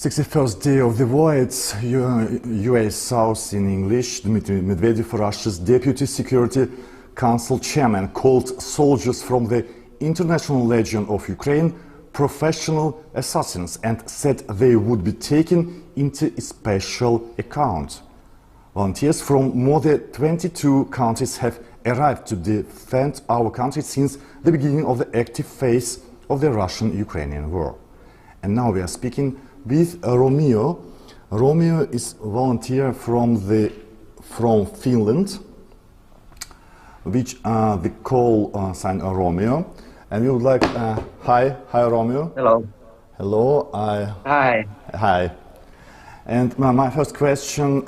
61st day of the war, it's US South in English. Dmitry Medvedev, Russia's Deputy Security Council chairman, called soldiers from the International Legion of Ukraine professional assassins and said they would be taken into a special account. Volunteers from more than 22 countries have arrived to defend our country since the beginning of the active phase of the Russian-Ukrainian war. And now we are speaking with Romeo. Romeo is a volunteer from Finland, which they call sign Romeo. And we would like, hi Romeo. Hello. Hello. Hi. Hi. And my first question,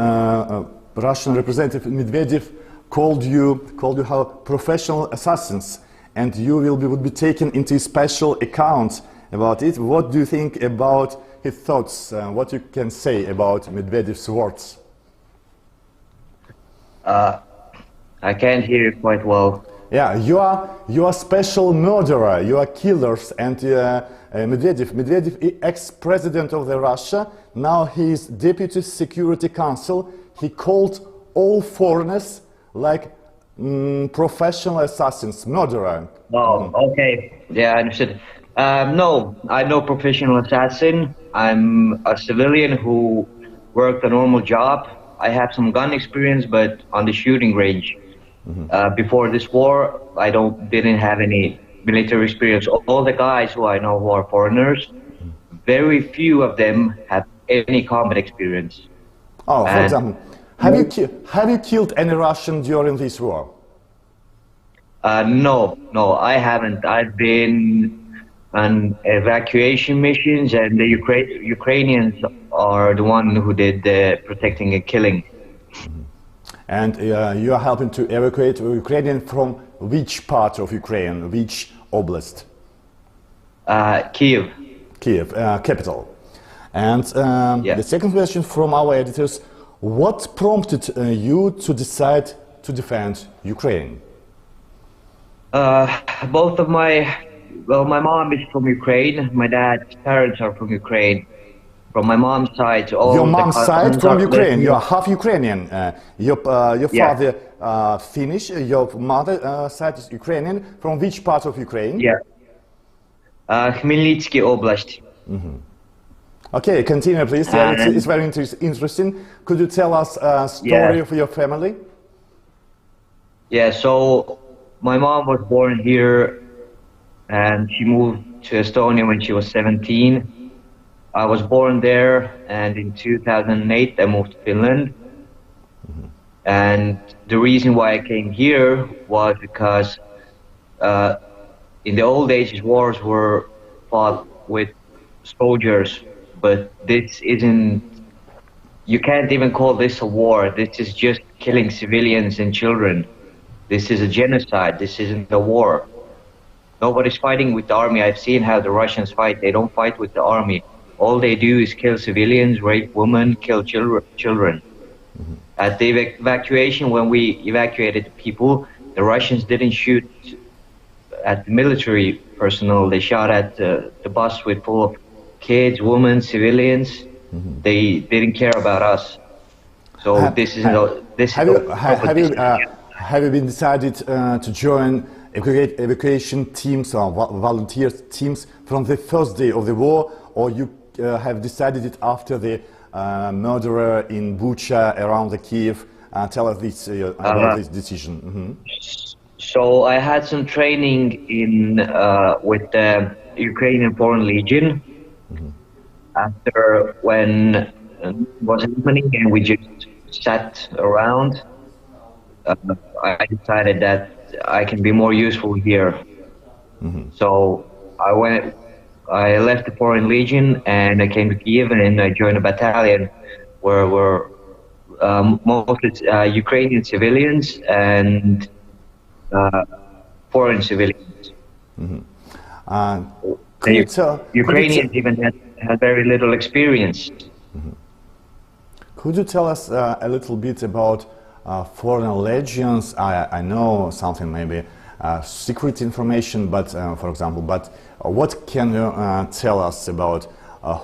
Russian representative Medvedev called you how professional assassins, and you would be taken into a special account about it. What do you think about his thoughts? What you can say about Medvedev's words? I can't hear you quite well. Yeah, you are special murderer. You are killers, and Medvedev is ex-president of the Russia. Now he is Deputy Security Council. He called all foreigners like professional assassins, murderer. Oh, okay. Yeah, I understood. No, I'm no professional assassin. I'm a civilian who worked a normal job. I have some gun experience, but on the shooting range. Before this war, I didn't have any military experience. All the guys who I know who are foreigners, very few of them have any combat experience. Oh, for example, have you killed any Russian during this war? No, I haven't. I've been on evacuation missions, and the Ukrainians are the one who did the protecting and killing. And you are helping to evacuate Ukrainian from which part of Ukraine, which oblast? Kiev. Kiev, capital. And the second question from our editors: what prompted you to decide to defend Ukraine? My mom is from Ukraine. My dad's parents are from Ukraine. From my mom's side, your mom's side from Ukraine. You are half Ukrainian. Your father Finnish. Your mother side is Ukrainian. From which part of Ukraine? Yeah. Khmelnytsky Oblast. Okay, continue, please. It's very interesting. Could you tell us a story of your family? Yeah. So my mom was born here, and she moved to Estonia when she was 17. I was born there, and in 2008 I moved to Finland. And the reason why I came here was because in the old ages wars were fought with soldiers, but this isn't, you can't even call this a war. This is just killing civilians and children. This is a genocide. This isn't a war. Nobody's fighting with the army. I've seen how the Russians fight. They don't fight with the army. All they do is kill civilians, rape women, kill children. At the evacuation, when we evacuated people, the Russians didn't shoot at the military personnel. They shot at the bus with full of kids, women, civilians. They didn't care about us. So have you been decided to join evacuation teams or volunteer teams from the first day of the war, or you have decided it after the murderer in Bucha around the Kiev? Tell us this about this decision. So I had some training with the Ukrainian Foreign Legion. After when it was happening and we just sat around, I decided that I can be more useful here. So I left the Foreign Legion and I came to Kiev, and I joined a battalion where were mostly Ukrainian civilians and foreign civilians. Ukrainians even had very little experience. Could you tell us a little bit about foreign legions? I know something, maybe secret information, but for example, what can you tell us about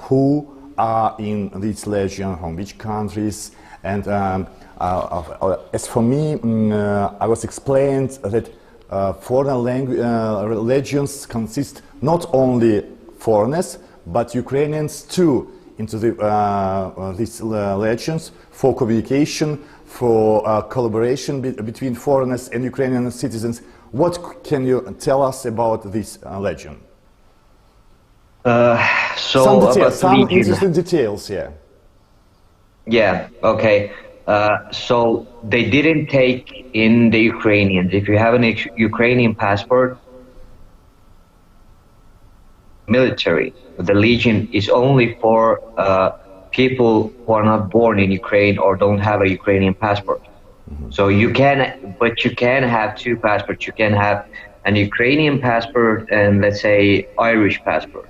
who are in this legion, from which countries? And as for me, I was explained that foreign legions consist not only foreigners, but Ukrainians too into these legions for communication, for collaboration between foreigners and Ukrainian citizens. What can you tell us about this legion? Some interesting details, yeah. Yeah, okay. So they didn't take in the Ukrainians. If you have an Ukrainian passport, military, the Legion is only for people who are not born in Ukraine or don't have a Ukrainian passport. So you can, but you can have two passports. You can have an Ukrainian passport and, let's say, Irish passport.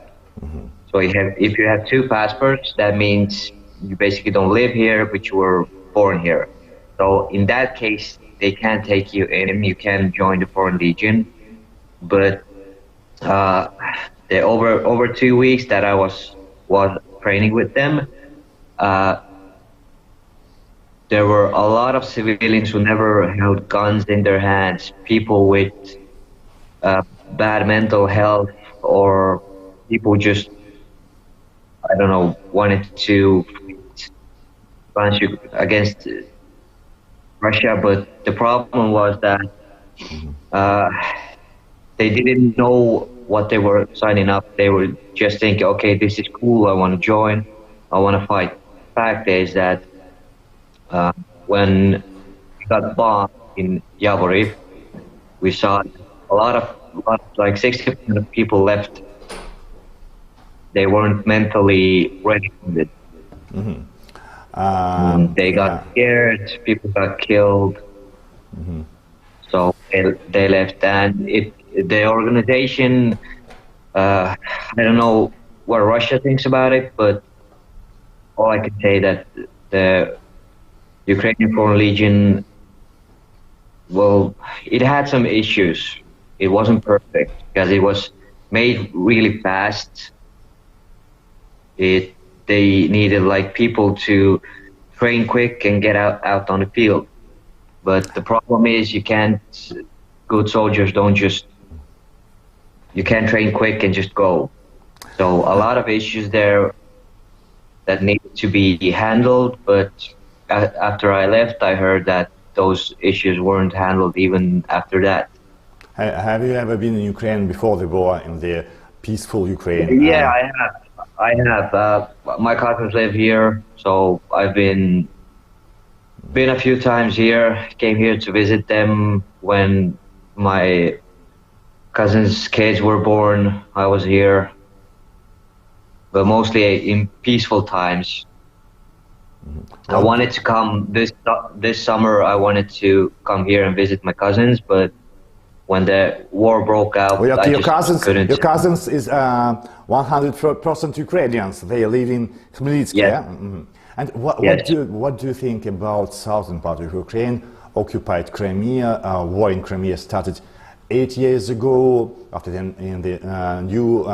So if you have two passports, that means you basically don't live here, but you were born here. So in that case, they can't take you in. You can join the Foreign Legion. But over 2 weeks that I was training with them, there were a lot of civilians who never held guns in their hands, people with bad mental health, or people just, I don't know, wanted to fight against Russia. But the problem was that they didn't know what they were signing up. They were just thinking, okay, this is cool, I want to join, I want to fight. The fact is that when we got bombed in Yavoriv, we saw a lot of like 60% of people left. They weren't mentally ready for it. They got scared, people got killed. So they left, and the organization, I don't know what Russia thinks about it, but all I can say that the Ukrainian Foreign Legion, well, it had some issues. It wasn't perfect because it was made really fast. They needed like people to train quick and get out on the field. But the problem is good soldiers don't just, you can't train quick and just go. So a lot of issues there that needed to be handled, but after I left, I heard that those issues weren't handled even after that. Have you ever been in Ukraine before the war, in the peaceful Ukraine? Yeah, I have. My cousins live here, so I've been a few times here. Came here to visit them when my cousins' kids were born. I was here, but mostly in peaceful times. I wanted to come this summer. I wanted to come here and visit my cousins, but when the war broke out, well, I your just couldn't. Your cousins is 100% Ukrainians. They live in Khmelnytsk. Yeah. And what do you think about southern part of Ukraine, occupied Crimea? War in Crimea started 8 years ago. After then, in the new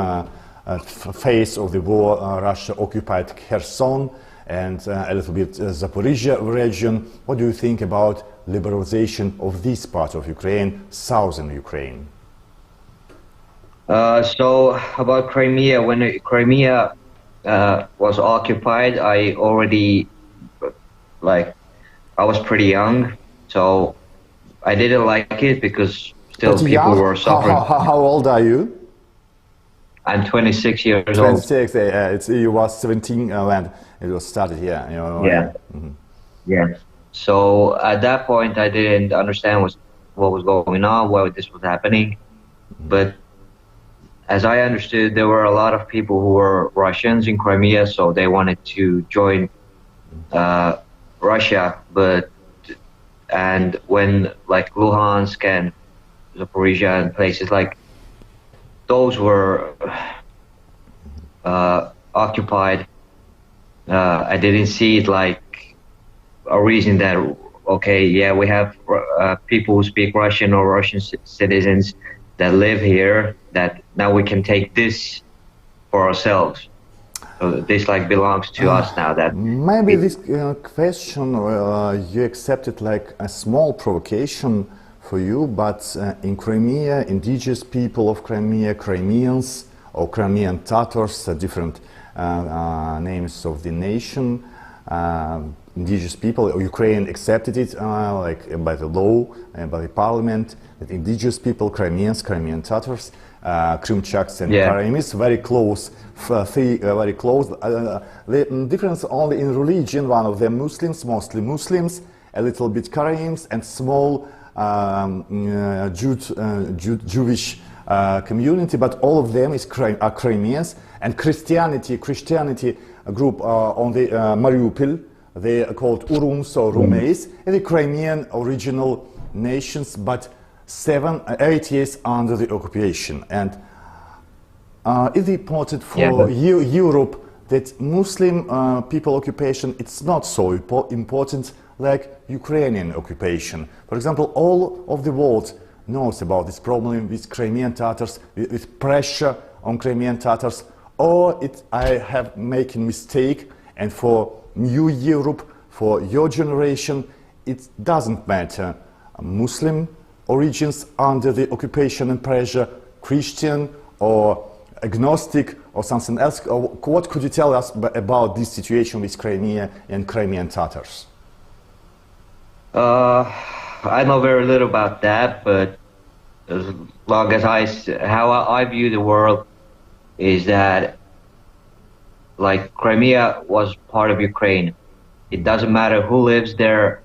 phase of the war, Russia occupied Kherson and a little bit Zaporizhia region. What do you think about liberalization of this part of Ukraine, southern Ukraine? So about Crimea, when Crimea was occupied, I was pretty young, so I didn't like it because still people were suffering. How old are you? I'm 26 years 26, old. You was 17 when it was started, yeah. Yeah. Yeah. So at that point, I didn't understand what was going on, why this was happening. But as I understood, there were a lot of people who were Russians in Crimea, so they wanted to join Russia. And when like Luhansk and Zaporizhia and places like those were occupied, I didn't see it like a reason that, okay, yeah, we have people who speak Russian or Russian citizens that live here, that now we can take this for ourselves. So this like belongs to us now. That Maybe it, this question you accepted like a small provocation for you, but in Crimea, indigenous people of Crimea, Crimeans or Crimean Tatars, different names of the nation, indigenous people, Ukraine accepted it like by the law and by the parliament that indigenous people, Crimeans, Crimean Tatars, Krimchaks and yeah, Karamis, very close, very close. The difference only in religion. One of them Muslims, mostly Muslims, a little bit Karaims, and small Jewish community. But all of them are Crimeans. And Christianity group on the Mariupol. They are called Urums or Rumeis, and the Crimean original nations, but 8 years under the occupation. And it's important for Europe that Muslim people occupation, it's not so important like Ukrainian occupation. For example, all of the world knows about this problem with Crimean Tatars, with pressure on Crimean Tatars, or I have making mistake, and for new Europe, for your generation, it doesn't matter. Muslim origins under the occupation and pressure, Christian or agnostic or something else. What could you tell us about this situation with Crimea and Crimean Tatars? I know very little about that, but as long as how I view the world is that like Crimea was part of Ukraine. It doesn't matter who lives there,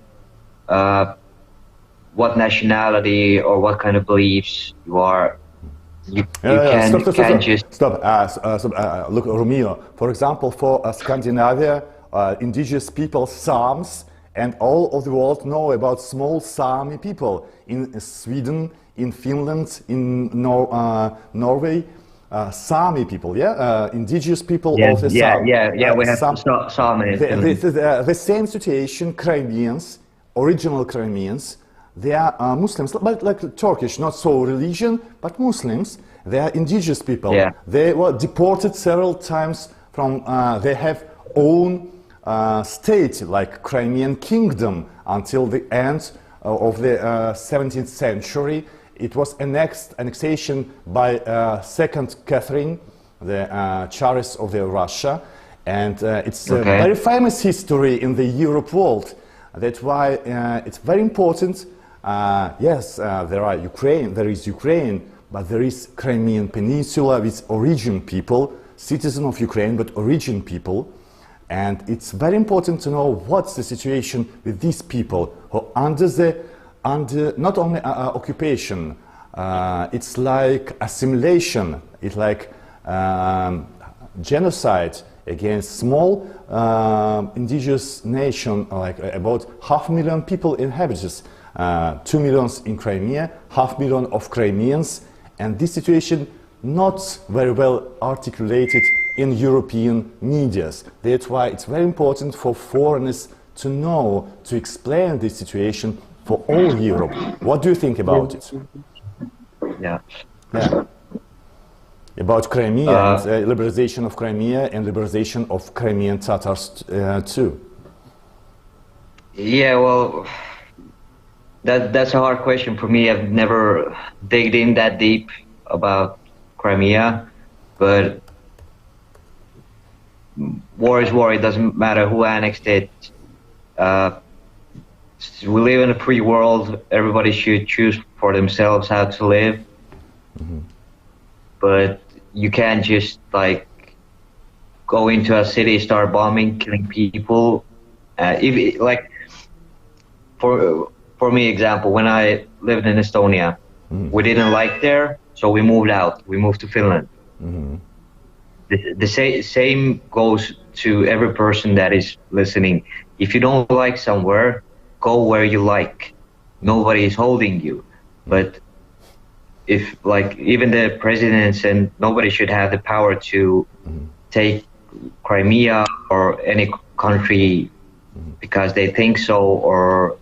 what nationality or what kind of beliefs you are. You can't just stop. Look, Romeo. For example, for Scandinavia, indigenous people, Sams, and all of the world know about small Sami people in Sweden, in Finland, in Norway. Sami people, indigenous people of the Sami. We have Sami. The same situation, Crimeans, original Crimeans, they are Muslims, but like Turkish, not so religion, but Muslims. They are indigenous people. Yeah. They were deported several times from, they have own state, like Crimean Kingdom, until the end of the 17th century. It was annexation by Second Catherine, the Tsarist of the Russia, and it's a very famous history in the Europe world. That's why it's very important. Yes, there is Ukraine, but there is Crimean Peninsula with origin people, citizen of Ukraine, but origin people. And it's very important to know what's the situation with these people who under not only occupation, it's like assimilation, it's like genocide against small indigenous nation, like about 500,000 people inhabitants, 2 million in Crimea, 500,000 of Crimeans, and this situation not very well articulated in European medias. That's why it's very important for foreigners to know, to explain this situation for all Europe. What do you think about it? Yeah. About Crimea, and liberalization of Crimea and liberalization of Crimean Tatars too. Yeah, well, that's a hard question for me. I've never digged in that deep about Crimea, but war is war. It doesn't matter who annexed it. We live in a free world. Everybody should choose for themselves how to live. Mm-hmm. But you can't just like go into a city, start bombing, killing people. For me, example, when I lived in Estonia, we didn't like there, so we moved out. We moved to Finland. Mm-hmm. The same goes to every person that is listening. If you don't like somewhere, go where you like. Nobody is holding you. But if like even the presidents and nobody should have the power to take Crimea or any country because they think so or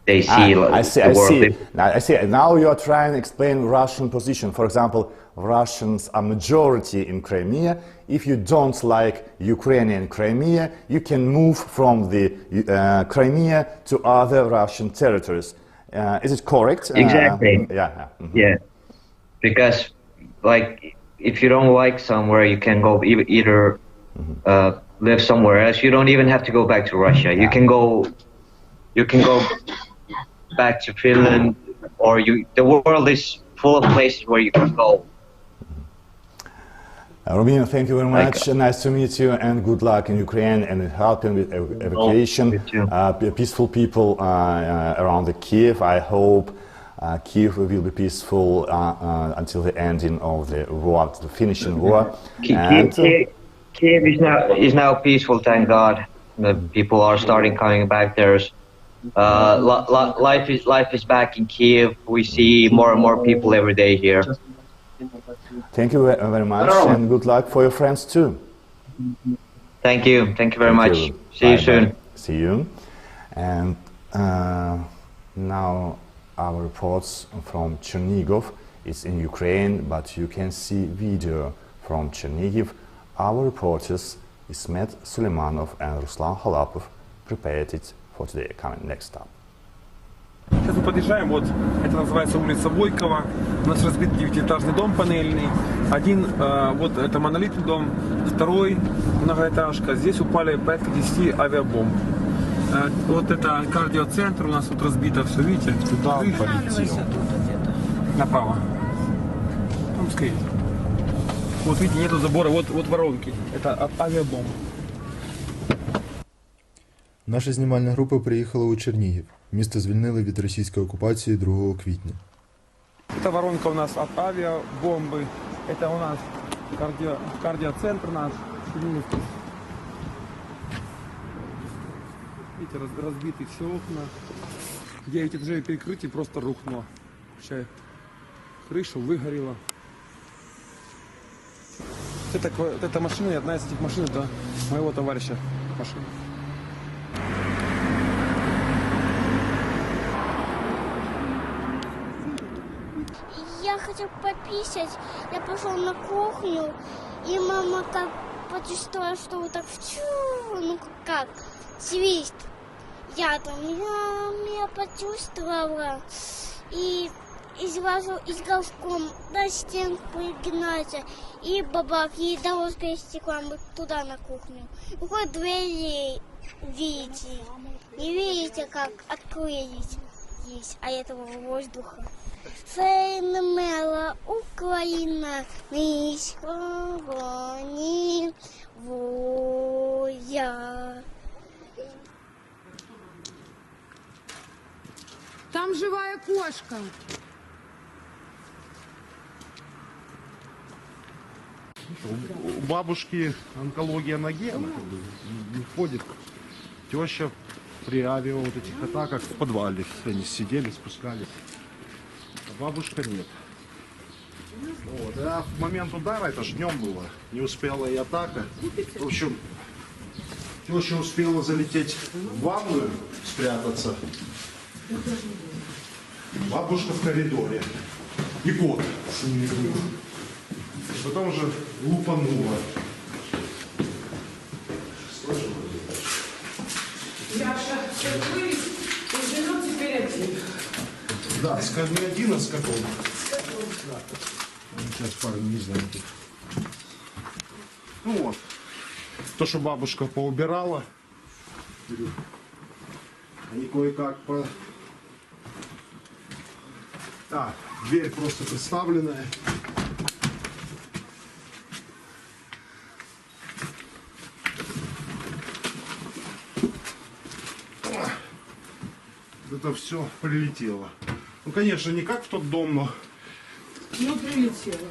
they see the world. I see. Now you are trying to explain Russian position. For example, Russians are majority in Crimea. if you don't like Ukrainian Crimea, you can move from the Crimea to other Russian territories. Is it correct? Exactly. Yeah. Mhm. Yeah, because like if you don't like somewhere, you can go either live somewhere else. You don't even have to go back to Russia. Yeah. You can go back to Finland, or the world is full of places where you can go. Rubin, thank you very Like- much. Nice to meet you, and good luck in Ukraine and helping with evacuation. you too. Peaceful people around the Kiev. I hope Kiev will be peaceful until the ending of the war, the finishing war. And, Kiev is now peaceful, thank God. The people are starting coming back. There's life is back in Kiev. We see more and more people every day here. thank you very much, and good luck for your friends too. Thank you very Thank much. you. See you Bye-bye. soon. See you. And now our reports from Chernigov. It's in Ukraine, but you can see video from Chernihiv. Our reporters Ismet Suleimanov and Ruslan Halapov prepared it for today. Coming next up. Сейчас мы подъезжаем, вот это называется улица Войкова. У нас разбит 9-этажный дом панельный. Один, вот это монолитный дом, второй многоэтажка. Здесь упали порядка 10 авиабомб. Вот это кардиоцентр у нас тут разбито, все видите? Туда он полетел. Направо. Там скорее. Вот видите, нету забора, вот воронки. Это от авиабомб. Наша знімальна група приїхала у Чернігів. Місто звільнили від російської окупації 2 квітня. Это воронка у нас от авиабомбы. Это у нас кардиоцентр наш. Видите, разбиты все окна. 9 этажей перекрытий просто рухнуло. Включая крышу, выгорело. Это машина, и одна из этих машин, это моего товарища машина. Я хотел пописать, я пошел на кухню, и мама так почувствовала, что вот так, ну как, свист. Я почувствовала, и излазил из глазком на стенку пригнаться, и бабак, и дорожка из стекла, мы туда на кухню. Вот двери видите, не видите, как открылись здесь, а этого воздуха. Фенмела Украина, низкого не воя. Там живая кошка. У бабушки онкология ноги, она как бы не ходит. Теща при авиа вот этих атаках в подвале, они сидели, спускались. А бабушка нет. Вот. А в момент удара, это ж днем было, не успела и атака. В общем, теща успела залететь в ванную, спрятаться. Бабушка в коридоре. И кот с ними был. Потом уже лупануло. Яша вылез и живет теперь один. Да, не один, а с котом. Да. Сейчас парень не знаю. Ну вот. То, что бабушка поубирала. Они кое-как по... А, дверь просто приставленная. Это все прилетело. Ну, конечно, не как в тот дом, но... Ну, прилетела.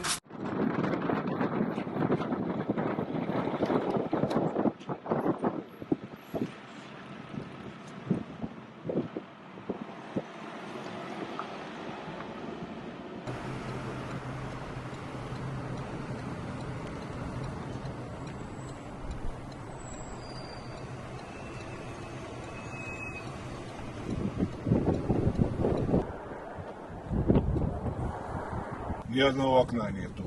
Ни одного окна нету.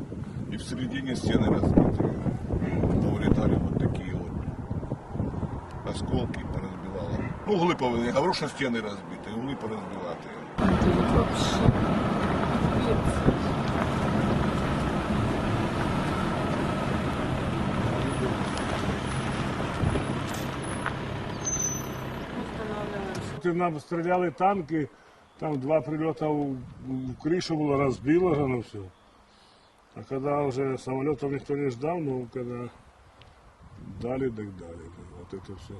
И в середине стены разбиты. прилетали вот такие вот осколки, поразбивало. Ну, углы, я говорю, что стены разбиты, углы поразбиваты. Нам стріляли танки, там 2 прильоти в кришу було, розбило воно все. А коли вже самолітів ніхто не ждав, ну коли дали, так дали. Вот это все.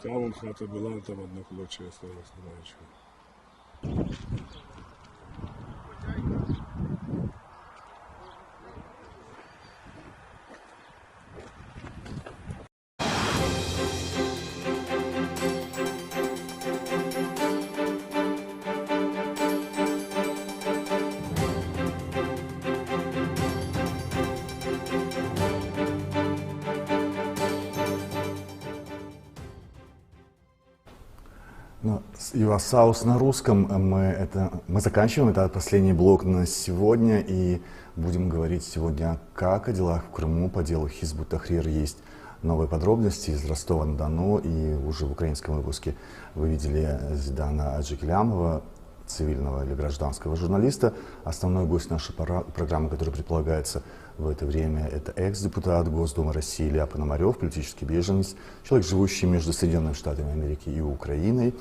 Там вон хата була, там одна кулача осталась, немає чого. Ну, Юасаус на русском. Мы заканчиваем этот последний блок на сегодня и будем говорить сегодня как о делах в Крыму по делу Хизбут Тахрир. Есть новые подробности из Ростова-на-Дону, и уже в украинском выпуске вы видели Зидана Аджикелямова, цивильного или гражданского журналиста. Основной гость нашей программы, который предполагается в это время, это экс-депутат Госдумы России Илья Пономарев, политический беженец, человек, живущий между Соединенными Штатами Америки и Украиной.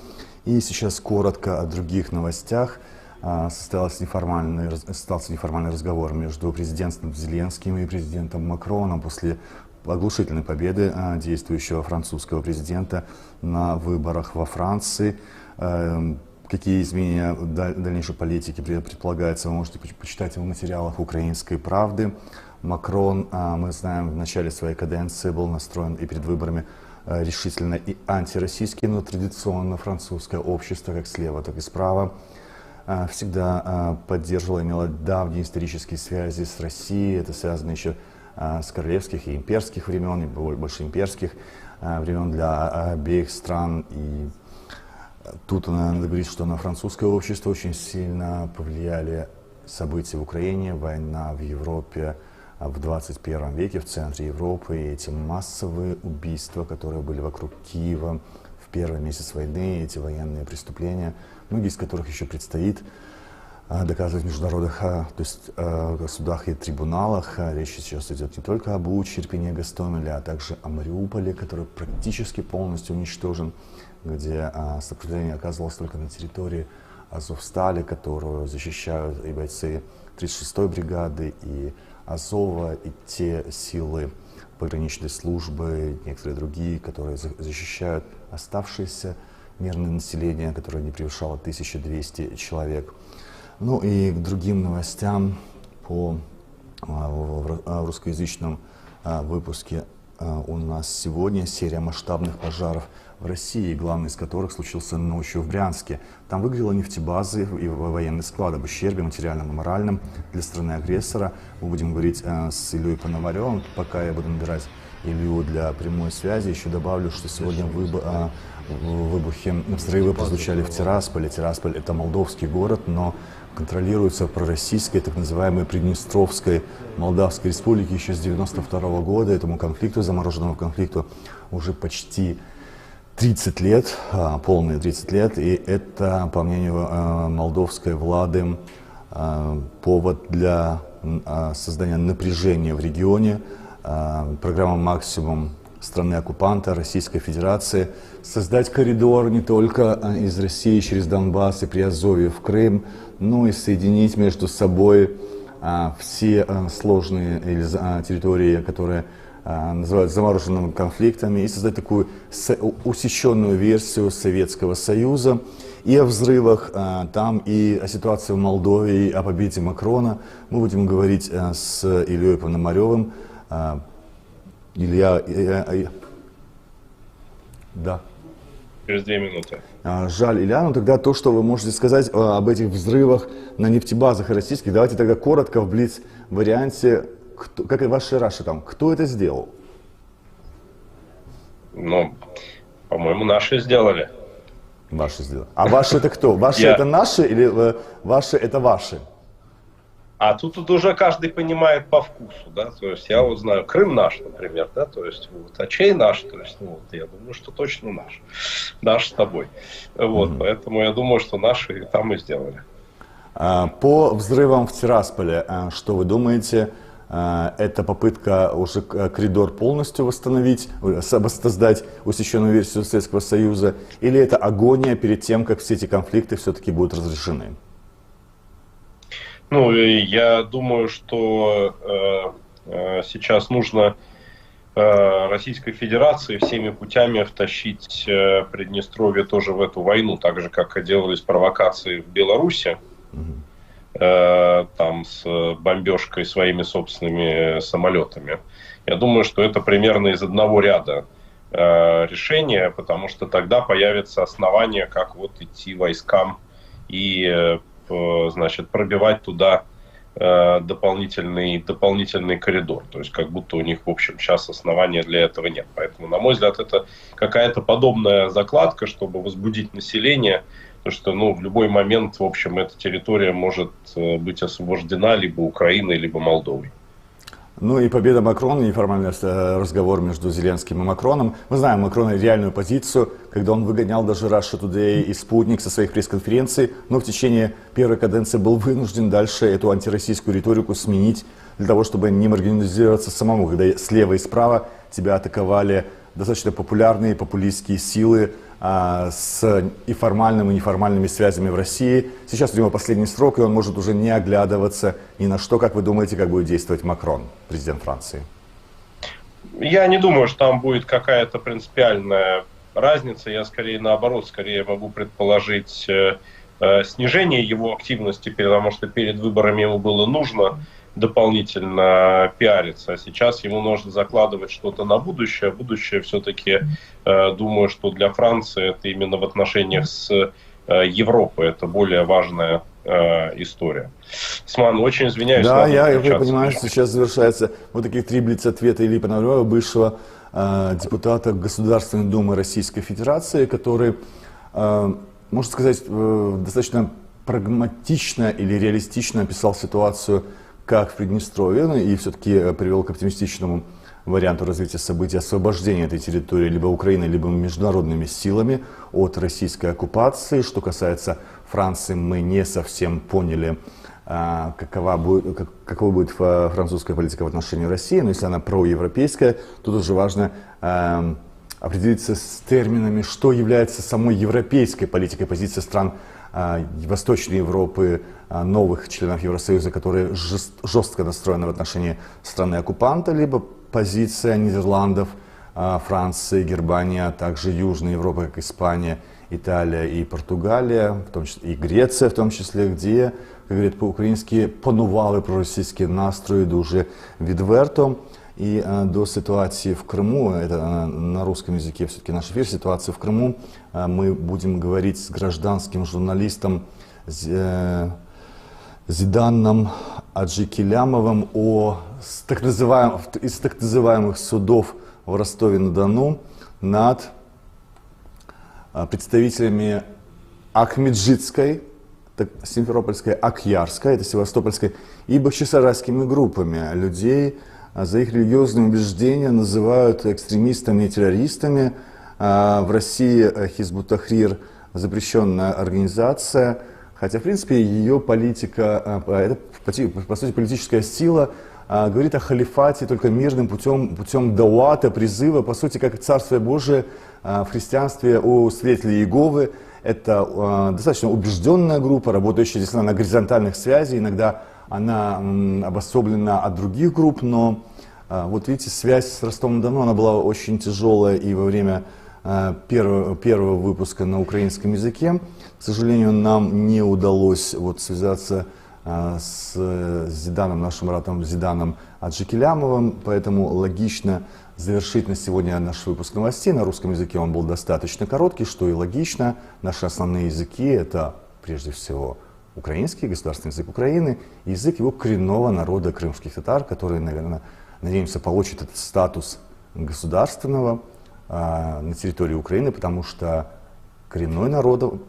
И сейчас коротко о других новостях. Состоялся неформальный разговор между президентом Зеленским и президентом Макроном после оглушительной победы действующего французского президента на выборах во Франции. Какие изменения дальнейшей политики предполагается, вы можете почитать в материалах «Украинской правды». Макрон, мы знаем, в начале своей каденции был настроен и перед выборами решительно и антироссийский, но традиционно французское общество, как слева, так и справа, всегда поддерживало, имело давние исторические связи с Россией. Это связано еще с королевских и имперских времен, и больше имперских времен для обеих стран. И тут надо говорить, что на французское общество очень сильно повлияли события в Украине, война в Европе в 21 веке, в центре Европы, и эти массовые убийства, которые были вокруг Киева в первый месяц войны, эти военные преступления, многие из которых еще предстоит доказывать в международных, то есть судах и трибуналах. Речь сейчас идет не только об Буче, Ирпене, Гостомеле, а также о Мариуполе, который практически полностью уничтожен, где сопротивление оказывалось только на территории Азовстали, которую защищают и бойцы 36-й бригады, и Азова, и те силы пограничной службы, некоторые другие, которые защищают оставшееся мирное население, которое не превышало 1200 человек. Ну и к другим новостям в русскоязычном выпуске у нас сегодня серия масштабных пожаров в России, главный из которых случился ночью в Брянске. Там выгорела нефтебазы и военный склад. Об ущербе материальном и моральном для страны-агрессора мы будем говорить с Ильей Пономаревым. Пока я буду набирать Илью для прямой связи, еще добавлю, что сегодня взрывы прозвучали в Тирасполе. Тирасполь — это молдовский город, но контролируется пророссийской, так называемой Приднестровской Молдавской республики еще с 1992 года. Этому конфликту, замороженному конфликту, уже почти 30 лет, полные 30 лет. И это, по мнению молдовской влады, повод для создания напряжения в регионе. Программа «Максимум» страны-оккупанта, Российской Федерации, создать коридор не только из России через Донбасс и Приазовье в Крым, но и соединить между собой все сложные территории, которые называют замороженными конфликтами, и создать такую усеченную версию Советского Союза. И о взрывах там, и о ситуации в Молдове, и о победе Макрона мы будем говорить с Ильей Пономаревым. Илья, да. Через 2 минуты. Жаль, Илья, ну тогда то, что вы можете сказать об этих взрывах на нефтебазах российских, давайте тогда коротко в блиц-варианте, как и ваши Раши там, кто это сделал? Ну, по-моему, наши сделали. Ваши сделали. А ваши это кто? Ваши это наши или ваши это ваши? А тут уже каждый понимает по вкусу, да, то есть я вот знаю, Крым наш, например, да, то есть вот, а чей наш, то есть, ну, вот, я думаю, что точно наш с тобой, вот, поэтому я думаю, что наши там и сделали. По взрывам в Тирасполе, что вы думаете, это попытка уже коридор полностью восстановить, воссоздать усеченную версию Советского Союза, или это агония перед тем, как все эти конфликты все-таки будут разрешены? Ну, я думаю, что сейчас нужно Российской Федерации всеми путями втащить Приднестровье тоже в эту войну, так же, как делались провокации в Беларуси, там с бомбежкой своими собственными самолетами. Я думаю, что это примерно из одного ряда решения, потому что тогда появится основание, как вот идти войскам и значит, пробивать туда дополнительный коридор. То есть как будто у них, в общем, сейчас основания для этого нет. Поэтому, на мой взгляд, это какая-то подобная закладка, чтобы возбудить население, потому что ну, в любой момент, в общем, эта территория может быть освобождена либо Украиной, либо Молдовой. Ну и победа Макрона, неформальный разговор между Зеленским и Макроном. Мы знаем Макрона реальную позицию, когда он выгонял даже Russia Today и Спутник со своих пресс-конференций, но в течение первой каденции был вынужден дальше эту антироссийскую риторику сменить для того, чтобы не маргинализироваться самому, когда слева и справа тебя атаковали достаточно популярные популистские силы с и формальными, и неформальными связями в России. Сейчас у него последний срок, и он может уже не оглядываться ни на что. Как вы думаете, как будет действовать Макрон, президент Франции? Я не думаю, что там будет какая-то принципиальная разница. Я скорее наоборот, скорее могу предположить снижение его активности, потому что перед выборами ему было нужно дополнительно пиариться, а сейчас ему нужно закладывать что-то на будущее. Будущее все-таки, думаю, что для Франции это именно в отношениях с Европой, это более важная история. Сман, очень извиняюсь. Да, я понимаю, что сейчас завершается вот таких 3 блиц-ответа Ильи Пономарева, бывшего депутата Государственной Думы Российской Федерации, который, можно сказать, достаточно прагматично или реалистично описал ситуацию как в Приднестровье, и все-таки привел к оптимистичному варианту развития событий освобождения этой территории либо Украиной, либо международными силами от российской оккупации. Что касается Франции, мы не совсем поняли, какова будет французская политика в отношении России, но если она проевропейская, то тоже важно определиться с терминами, что является самой европейской политикой, позицией стран Восточной Европы, новых членов Евросоюза, которые жестко настроены в отношении страны-оккупанта, либо позиция Нидерландов, Франции, Германии, а также Южной Европы, как Испания, Италия и Португалия, в том числе и Греция, в том числе, где, как говорят по-украински, панували проросійські настрої дуже відверто. И до ситуации в Крыму, это на русском языке все-таки наш эфир, ситуация в Крыму, мы будем говорить с гражданским журналистом Зиданом Аджикилямовым из так называемых судов в Ростове-на-Дону над представителями Ахмеджитской, Симферопольской, Акьярской, это Севастопольской, и бахчисарайскими группами людей. За их религиозные убеждения называют экстремистами и террористами. В России Хизбут Тахрир запрещенная организация, хотя, в принципе, ее политика, это, по сути, политическая сила, говорит о халифате только мирным путем дауата, призыва, по сути, как Царствие Божие в христианстве у свидетелей Иеговы. Это достаточно убежденная группа, работающая здесь на горизонтальных связях, иногда она обособлена от других групп, но вот видите, связь с Ростовом-на-Дону, она была очень тяжелая и во время первого выпуска на украинском языке. К сожалению, нам не удалось связаться с Зиданом, нашим братом Зиданом Аджикилямовым, поэтому логично завершить на сегодня наш выпуск новостей. На русском языке он был достаточно короткий, что и логично. Наши основные языки — это прежде всего украинский, государственный язык Украины, и язык его коренного народа крымских татар, который, наверное, надеемся, получит этот статус государственного на территории Украины, потому что коренной народ,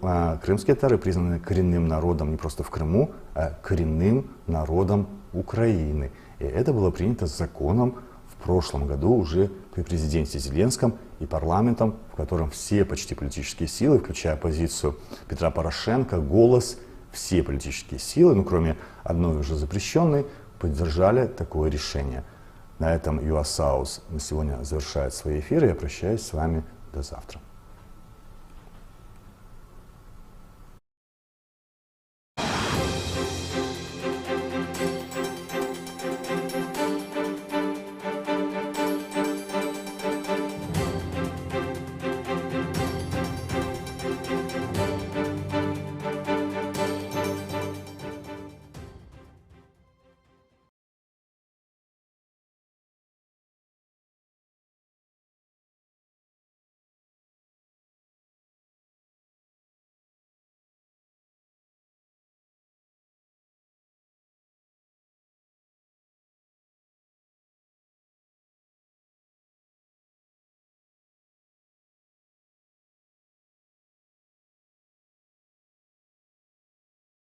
крымские татары признаны коренным народом не просто в Крыму, а коренным народом Украины. И это было принято законом в прошлом году уже при президенте Зеленском и парламентом, в котором все почти политические силы, включая оппозицию Петра Порошенко, «Голос», все политические силы, ну кроме одной уже запрещенной, поддержали такое решение. На этом UASouth на сегодня завершает свои эфиры. Я прощаюсь с вами до завтра.